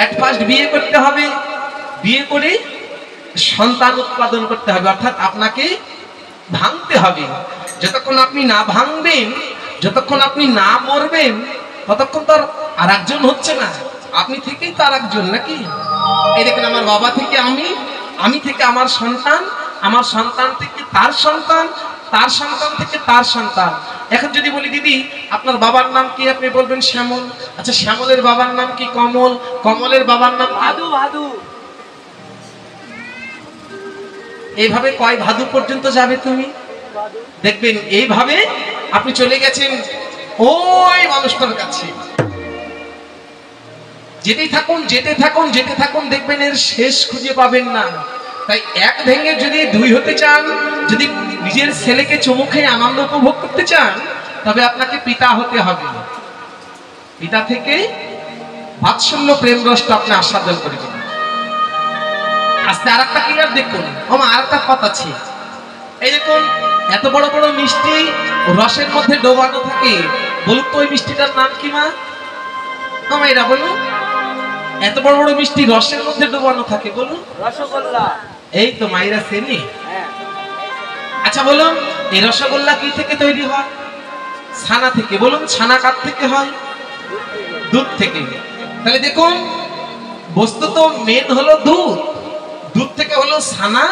এট ফার্স্ট বিয়ে করতে হবে, বিয়ে করে সন্তান উৎপাদন করতে হবে, অর্থাৎ আপনাকে ভাঙতে হবে। যতক্ষণ আপনি না ভাঙবেন, যতক্ষণ আপনি না মরবেন, ততক্ষণ তো আর একজন হচ্ছে না, আপনি থেকেই তো আর একজন, নাকি? এই দেখেন, আমার বাবা থেকে আমি, আমি থেকে আমার সন্তান, আমার সন্তান থেকে তার সন্তান, তার সন্তান থেকে তার সন্তান। এখন যদি বলি দিদি আপনার বাবার নাম কি, আপনি বলবেন শ্যামল। আচ্ছা, শ্যামলের বাবার নাম কি? কমল। কমলের বাবার নাম ভাদু। ভাদু। এইভাবে কয় ভাদু পর্যন্ত যাবে তুমি? দেখবেন এইভাবে আপনি চলে গেছেন ওই মানুষটার কাছে। যেতেই থাকুন, যেতে থাকুন, যেতে থাকুন, দেখবেন এর শেষ খুঁজে পাবেন না। তাই এক ভেঙে যদি দুই হতে চান, যদি নিজের ছেলেকে চুমু খেয়ে আনন্দ উপভোগ করতে চান, তবে আপনাকে পিতা হতে হবে। পিতা থেকে বাৎসল্য প্রেম রসটা আপনি আস্বাদন করবেন। আস্তে আর একটা ক্লিয়ার দেখুন, আমার আর একটা কথা আছে। এই দেখুন, এত বড় বড় মিষ্টি রসের মধ্যে ডোবানো থাকে, বলুন তো ওই মিষ্টিটার নাম কি মা? এরা বলুন, এত বড় বড় মিষ্টি রসের মধ্যে ডোবানো থাকে, বলুন? রসগোল্লা। এই তো মাইরা চেনি। আচ্ছা বলুন, এই রসগোল্লা কি থেকে তৈরি হয়? ছানা থেকে। বলুন, ছানা কার থেকে হয়? দুধ থেকে। তাহলে দেখুন, বস্তু তো মেন হলো দুধ, দুধ থেকে হলো ছানা,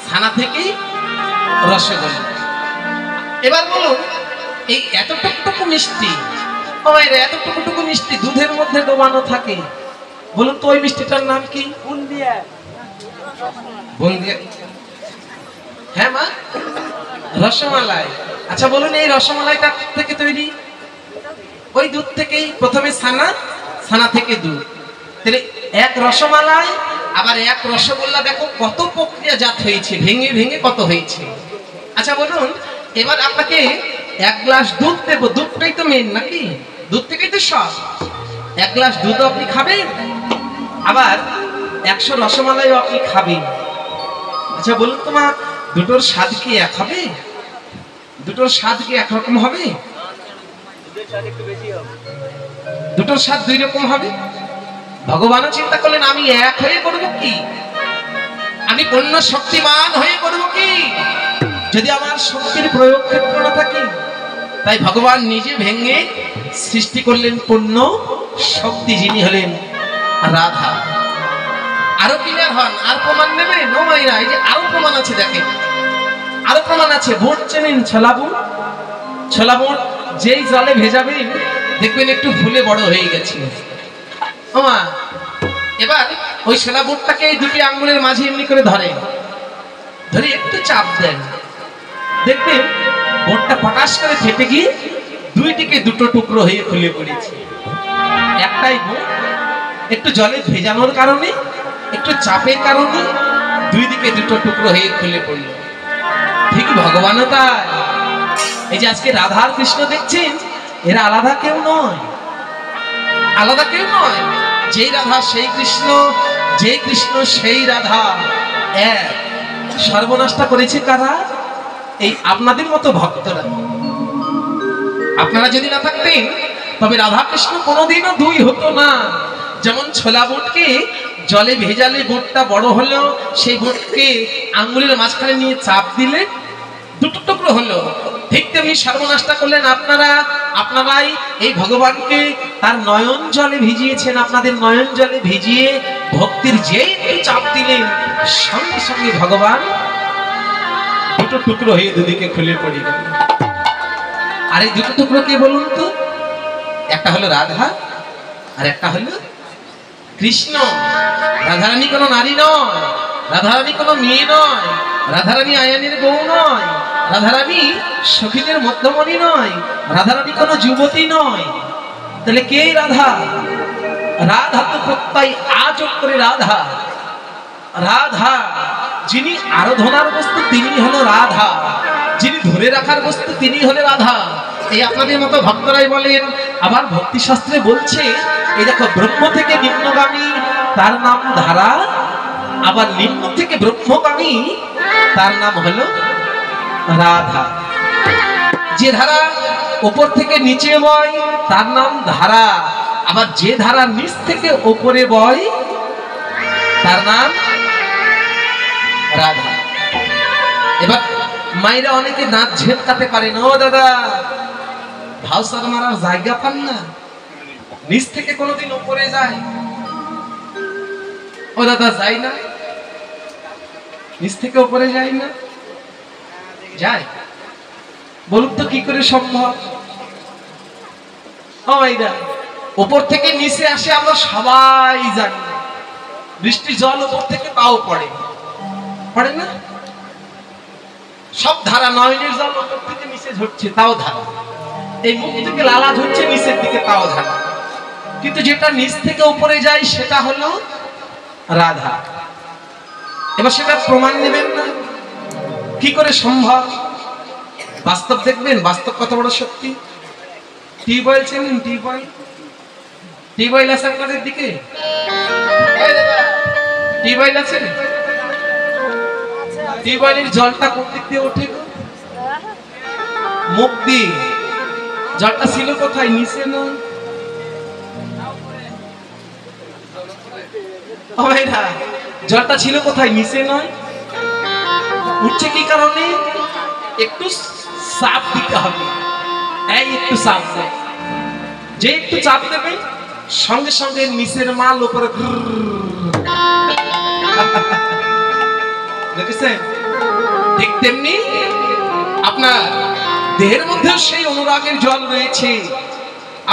ছানা থেকেই রসগোল্লা। এবার বলুন, এই এতটুকু মিষ্টি, এতটুকু মিষ্টি দুধের মধ্যে ডোবানো থাকে, বলুন তো ওই মিষ্টিটার নাম কি? বুন্দিয়া। বুন্দিয়া। হ্যাঁ মা, রসমালাই। আচ্ছা বলুন, এই রসমালাইটা থেকে তৈরি? ওই দুধ থেকেই। প্রথমে ছানা, ছানা থেকে দুধ। তাহলে এক রসমালাই আবার এক রসগোল্লা, দেখো কত প্রক্রিয়াজাত হয়েছে, ভেঙে ভেঙে কত হয়েছে। আচ্ছা বলুন, এবার আপনাকে এক গ্লাস দুধ দেবো, দুধটাই তো মেন, নাকি? দুধ থেকেই তো সব। এক গ্লাস দুধও আপনি খাবেন, আবার 100 রসমালাইও আপনি খাবেন। আচ্ছা বলুন তো মা, দুটোর স্বাদ কি এক হবে? দুটোর স্বাদ কি একরকম হবে? দুটোর স্বাদ দুই রকম হবে। ভগবানও চিন্তা করলেন, আমি এক হয়ে করবো কি? আমি পূর্ণ শক্তিমান হয়ে করবো কি যদি আমার শক্তির প্রয়োগ ক্ষেত্র না থাকে? তাই ভগবান নিজে ভেঙে সৃষ্টি করলেন পূর্ণ শক্তি, যিনি হলেন রাধা। আরো ক্লিয়ার হন, আর প্রমাণ নেবে নো মাইরা। এই যে আরো প্রমাণ আছে, দেখেন আরো প্রমাণ আছে। বুট চেনেন? ছোলা বুট। ছোলা বুট যেই জলে ভেজাবেন দেখবেন একটু ফুলে বড় হয়ে গেছে। এবার ওই সেলা বুটটাকে এই দুটি আঙ্গুলের মাঝে এমনি করে ধরে একটু চাপ দেন, দেখবেন বোটটা পটাশ করে ফেটে গিয়ে দুই দিকে দুটো টুকরো হয়ে খুলে পড়েছে। একটাই বোট একটু জলে ভেজানোর কারণে, একটু চাপের কারণে দুই দিকে দুটো টুকরো হয়ে খুলে পড়ল। ঠিক ভগবানও তাই। এই যে আজকে রাধা আর কৃষ্ণ দেখছেন, এরা আলাদা কেউ নয়, আলাদা কেউ নয়। যেই রাধা সেই কৃষ্ণ, যেই কৃষ্ণ সেই রাধা এক। সর্বনাশটা করেছে কারা? এই আপনাদের মতো ভক্তরা। আপনারা যদি না থাকতেন তবে রাধা কৃষ্ণ কোনোদিনও দুই হতো না। যেমন ছোলা বুটকে জলে ভেজালে বুটটা বড় হলো, সেই বুটকে আঙ্গুলের মাঝখানে নিয়ে চাপ দিলে দুটো টুকরো হলো, ঠিক তেমনি সর্বনাশটা করলেন আপনারা। আপনারাই এই ভগবানকে তার নয়ন জলে ভিজিয়েছেন। আপনাদের নয়ন জলে ভিজিয়ে ভক্তির যেই একটু চাপ দিলেন, সঙ্গে সঙ্গে ভগবান দুটো টুকরো হয়ে দুদিকে খুলে পড়ে গেল। আর এই দুটো টুকরো কে বলুন তো? একটা হলো রাধা আর একটা হলো কৃষ্ণ। রাধারানী কোনো নারী নয়, রাধারানী কোনো মেয়ে নয়, রাধারানী আয়ানের বউ নয়, রাধারানী সখীদের মধ্যমণি নয়, রাধারানী কোনো যুবতী নয়। তাহলে কে রাধা? রাধা তো প্রত্যয় আযোগ করে রাধা। রাধা যিনি আরাধনার বস্তু তিনি হলো রাধা, যিনি ধরে রাখার বস্তু তিনি হলো রাধা। এই আপনাদের মতো ভক্তরাই বলেন। আবার ভক্তি শাস্ত্রে বলছে, এই দেখো ব্রহ্ম থেকে নিম্নগামী তার নাম ধারা, আবার নিম্ন থেকে ব্রহ্মগামী তার নাম হলো রাধা। যে ধারা উপর থেকে নিচে বয় তার নাম ধারা, আবার যে ধারা নিচ থেকে উপরে বয় তার নাম রাধা। এবার মায়েরা অনেকে দাঁত ঝেপকাতে পারে না। ও দাদা, ভাউসার মারার জায়গা পান না, নিচ থেকে কোনোদিন উপরে যায়? ও দাদা, যায় না? নিচ থেকে উপরে যায় না? যায়? বলুন তো কি করে সম্ভব? ও ভাইরা, উপর থেকে নিচে আসে আমরা সবাই জানি। বৃষ্টির জল উপর থেকে তাও পড়ে, পড়ে না? সব ধারা, নয়নের জল উপর থেকে নিচে ঝরছে তাও ধারা, এই মুখ থেকে লালা ঝরছে নিচের দিকে তাও ধারা। কিন্তু যেটা নিচ থেকে উপরে যায় সেটা হলো রাধা। এবার সেটা প্রমাণ নেবেন না? কি করে সম্ভব? বাস্তব দেখবেন, বাস্তব কত বড় সত্যি। টিউবওয়েল চেনেন? টিউবওয়েল, টিউবওয়েল আছে আপনাদের দিকে? টিউবওয়েল আছে? টিউবওয়েলের জলটা কোন দিক দিয়ে ওঠে? মুখ দিয়ে। জলটা ছিল কোথায়? নিচে না? জলটা ছিল কোথায়? নিচে নয়। উঠছে কি কারণে? একটু চাপ দিতে হবে। এই একটু চাপ দেয়, যে একটু চাপ দেবে সঙ্গে সঙ্গে নিচের মাল উপরে দেখেছেন? ঠিক তেমনি আপনার দেহের মধ্যেও সেই অনুরাগের জল রয়েছে,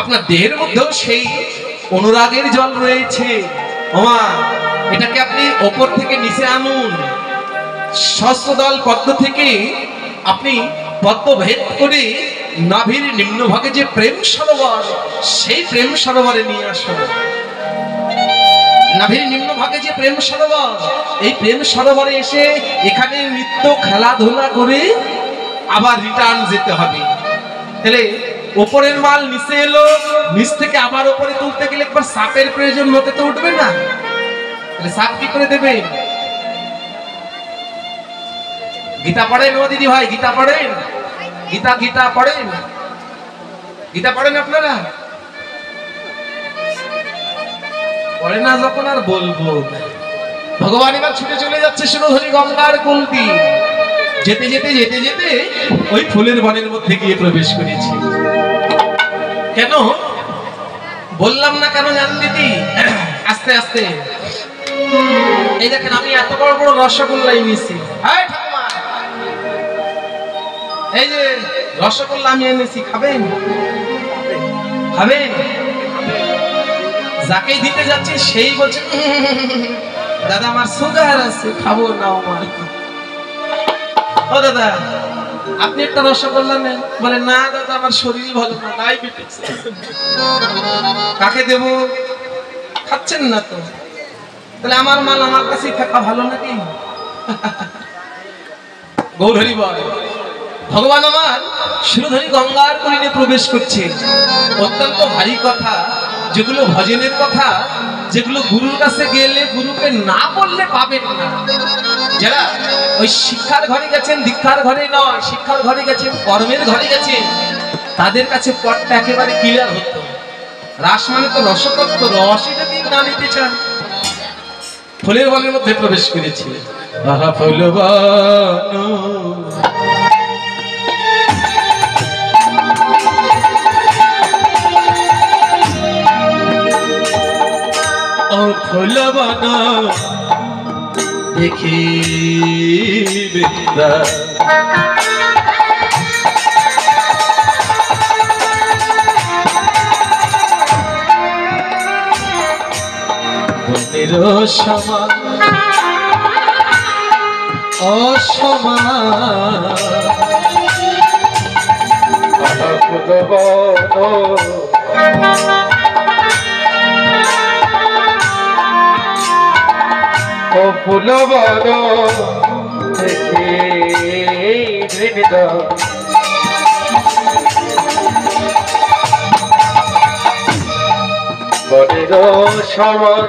আপনার দেহের মধ্যেও সেই অনুরাগের জল রয়েছে। ওমা, এটাকে আপনি ওপর থেকে নিচে আনুন। সহস্রদল পদ্ম থেকে আপনি পদ্ম ভেদ করে নাভির নিম্নভাগে যে প্রেম সরোবর, সেই প্রেম সরোবরে নিয়ে আসুন। নাভির নিম্নভাগে যে প্রেম সরোবর, এই প্রেম সরোবরে এসে এখানে নিত্য খেলাধুলা করে আবার রিটার্ন যেতে হবে। তাহলে উপরের মাল নিচে এলো, নিচ থেকে আবার উপরে তুলতে গেলে একবার সাপের প্রয়োজন হতে তো উঠবে না? তাহলে সাপ কি করে দেবে? গীতা পড়েন ও দিদি ভাই? গীতা পড়েন? গীতা গীতা পড়েন? গীতা পড়েন আপনারা? পড়ে না যখন আর বলবো। ভগবান এবার ছুটে চলে যাচ্ছে সুরধরি গঙ্গার কুলতি। যেতে যেতে যেতে যেতে ওই ফুলের বনের মধ্যে গিয়ে প্রবেশ করেছে। কেন বললাম না কেন জানবি? আস্তে আস্তে। এই দেখেন, আমি এত বড় বড় রসগোল্লা এনেছি। এই যে রসগোল্লা আমি এনেছি, খাবেন? খাবেন? যাকে দিতে যাচ্ছে সেই বলছে দাদা আমার সুগার আছে, খাবো না আমার। ও দাদা আপনি একটা রসগোল্লা নেন, বলে না দাদা আমার শরীর ভালো না, ডায়াবেটিস। কাকে দেব? খাচ্ছেন না তো, তাহলে আমার মাল আমার কাছেই থাকা ভালো নাকি? গৌরহরি বল, ভগবান আমার শিরোধারী গঙ্গার কলিনে প্রবেশ করছে। অত্যন্ত ভারী কথা, যেগুলো ভজনের কথা, যেগুলো গুরুর কাছে গেলে গুরুকে না বললে পাবেন না। যারা ওই শিক্ষার ঘরে গেছেন, দীক্ষার ঘরে নয়, শিক্ষার ঘরে গেছেন, কর্মের ঘরে গেছেন, তাদের কাছে পথটা একেবারে ক্লিয়ার হতো। রাস মানে তো রসতত্ত্ব, রসই যদি না নিতে চান। ফুলের বনের মধ্যে প্রবেশ করেছে। আহা ফুলবান ও ফুলবান দেখি বৃন্দা, বনের সমান অসমান ও ফুলবন দেখি বৃন্দা, বনের সমান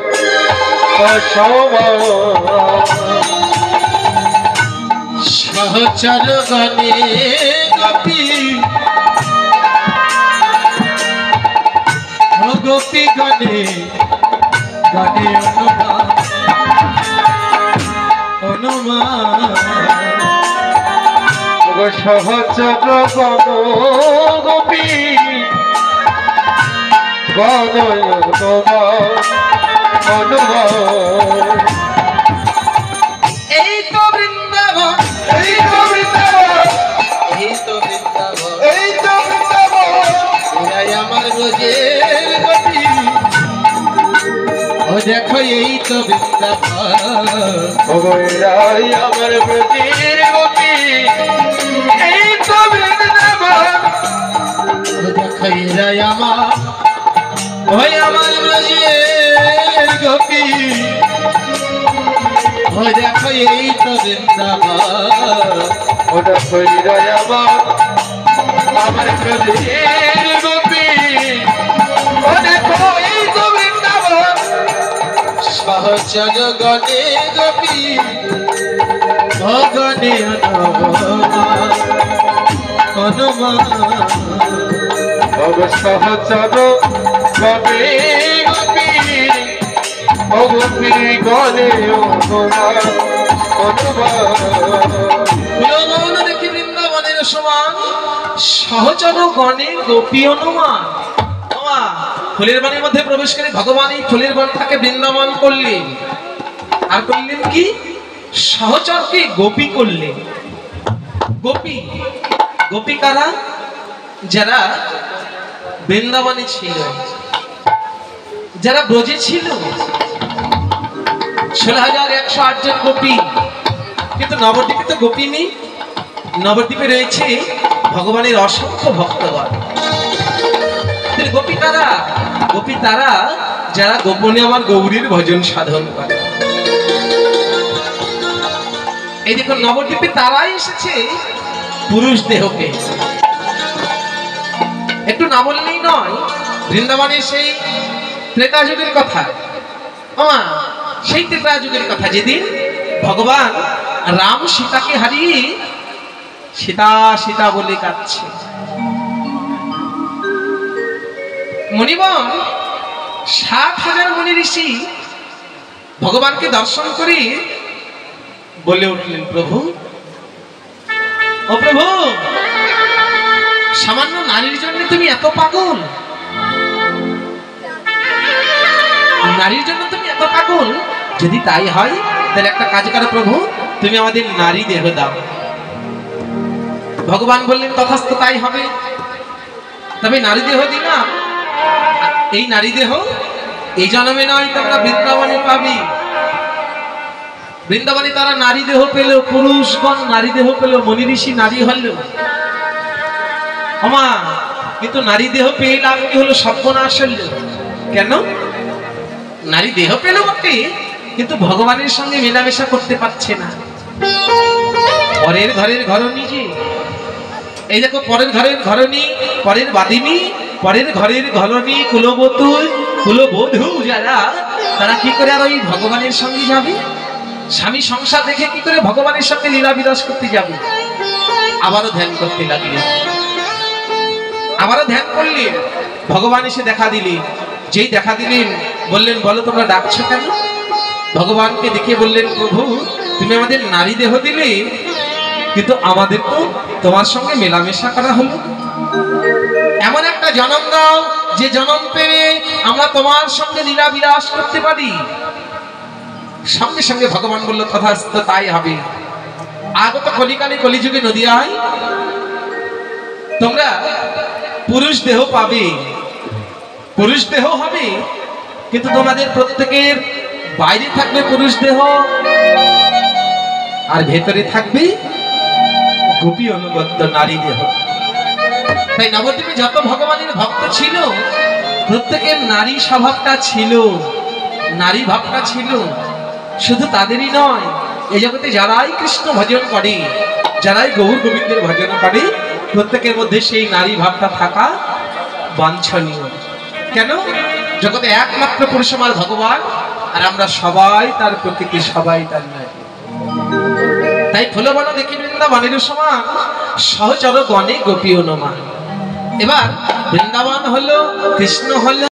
অসমান সহচর গণে গোপী, গোপী গণে গণে অনুমান সহচর গণ গোপী গণয় অনুমান। এই তো বৃন্দাবন, এই তো বৃন্দাবন, এই তো বৃন্দাবন, এই তো বৃন্দাবন, এরাই আমার ব্রজের গতি। ও দেখো এই তো বৃন্দাবন, এরাই আমার ব্রজের গোপী। এই তো বৃন্দাবন, ও দেখো এরাই আমার, ওই আমার ব্রজের গোপী। ও দেখো এই তো বৃন্দাবন, ওটা এরাই আমার ব্রজের গোপী। ও দেখো এই তো বৃন্দাবন, সহচর গণে গোপী গণে অনুমান। সহচর গণে গোপী, ও গোপী গণে অনুমান দেখি বৃন্দাবনের সমান, সহচর গণে গোপী অনুমান। ফুলের বনের মধ্যে প্রবেশ করে ভগবান এই ফুলের বনটাকে বৃন্দাবন করলেন, আর করলেন কি সহচরকে গোপী করলেন। গোপী, গোপী কারা? যারা বৃন্দাবনে ছিল, যারা ব্রজে ছিল। 16,108 জন গোপী, কিন্তু নবদ্বীপে তো গোপী নেই। নবদ্বীপে রয়েছে ভগবানের অসংখ্য ভক্তগণ। গোপী কারা? গোপী তারা যারা গোপনে আমার গৌরীর ভজন সাধন করে। এই দেখুন নবদ্বীপে তারাই এসেছে পুরুষ দেহকে। একটু না বললেই নয়, বৃন্দাবনে সেই ত্রেতা যুগের কথা, সেই ত্রেতা যুগের কথা, যেদিন ভগবান রাম সীতাকে হারিয়ে সীতা সীতা বলে কাঁদছে। মণিবন 7,000 মুনি ঋষি ভগবানকে দর্শন করে বলে উঠলেন, প্রভু, ও প্রভু, সামান্য নারীর জন্য তুমি এত পাগল? নারীর জন্য তুমি এত পাগল? যদি তাই হয় তাহলে একটা কাজ করো প্রভু, তুমি আমাদের নারী দেহ দাও। ভগবান বললেন তথাস্তু তাই হবে। তবে নারী দেহ দিলাম, এই নারী দেহ এই জন্মে নয় তোমরা বৃন্দাবনে পাবি। বৃন্দাবনে তারা নারী দেহ পেল, পুরুষগণ নারী দেহ পেল, মনি ঋষি নারী হল। আমা কিন্তু নারী দেহ পেয়ে লাভ কি হলো? সর্বনাশ হল। কেন? নারী দেহ পেল বটে, কিন্তু ভগবানের সঙ্গে মেলামেশা করতে পারছে না। পরের ঘরের ঘরণী যে, এই দেখো পরের ঘরের ঘরণী, পরের বাদিনী, পরের ঘরের ঘরণী, কুলবধূ যারা, তারা কি করে আর ওই ভগবানের সঙ্গে যাবে? স্বামী সংসার দেখে কি করে ভগবানের সঙ্গে লীলা বিলাস করতে যাবে? আবারও ধ্যান করতে লাগলেন, আবারও ধ্যান করলেন। ভগবান এসে দেখা দিলেন। যেই দেখা দিলেন বললেন, বলো তোমরা ডাকছো কেন? ভগবানকে দেখে বললেন, প্রভু তুমি আমাদের নারী দেহ দিলে, কিন্তু আমাদের তো তোমার সঙ্গে মেলামেশা করা হলো। এমন একটা জন্ম দাও যে জন্ম পেয়ে আমরা তোমার সঙ্গে লীলা বিলাস করতে পারি। সঙ্গে সঙ্গে ভগবান বলল, তথাস্তু, তাই হবে। আগত কলিকালে কলিযুগে নদিয়ায় তোমরা পুরুষ দেহ পাবে, পুরুষ দেহ হবে, কিন্তু তোমাদের প্রত্যেকের বাইরে থাকবে পুরুষ দেহ, আর ভেতরে থাকবে গোপী অনুগত্য নারী দেহ। তাই নবদ্বীপে যত ভগবানের ভক্ত ছিল, প্রত্যেকের নারী স্বভাবটা ছিল, নারী ভাবটা ছিল। শুধু তাদেরই নয়, এই জগতে যারাই কৃষ্ণ ভজন করে, যারাই গৌর গোবিন্দের ভজন করে, প্রত্যেকের মধ্যে সেই নারী ভাবটা থাকা বাঞ্ছনীয়। কেন? জগতে একমাত্র পুরুষমার ভগবান, আর আমরা সবাই তার প্রকৃতি, সবাই তার নারী। তাই ফুলবন দেখি বৃন্দাবনের সমান, সহচর গণে গোপী অনুমান। এবার বৃন্দাবন হলো, কৃষ্ণ হলো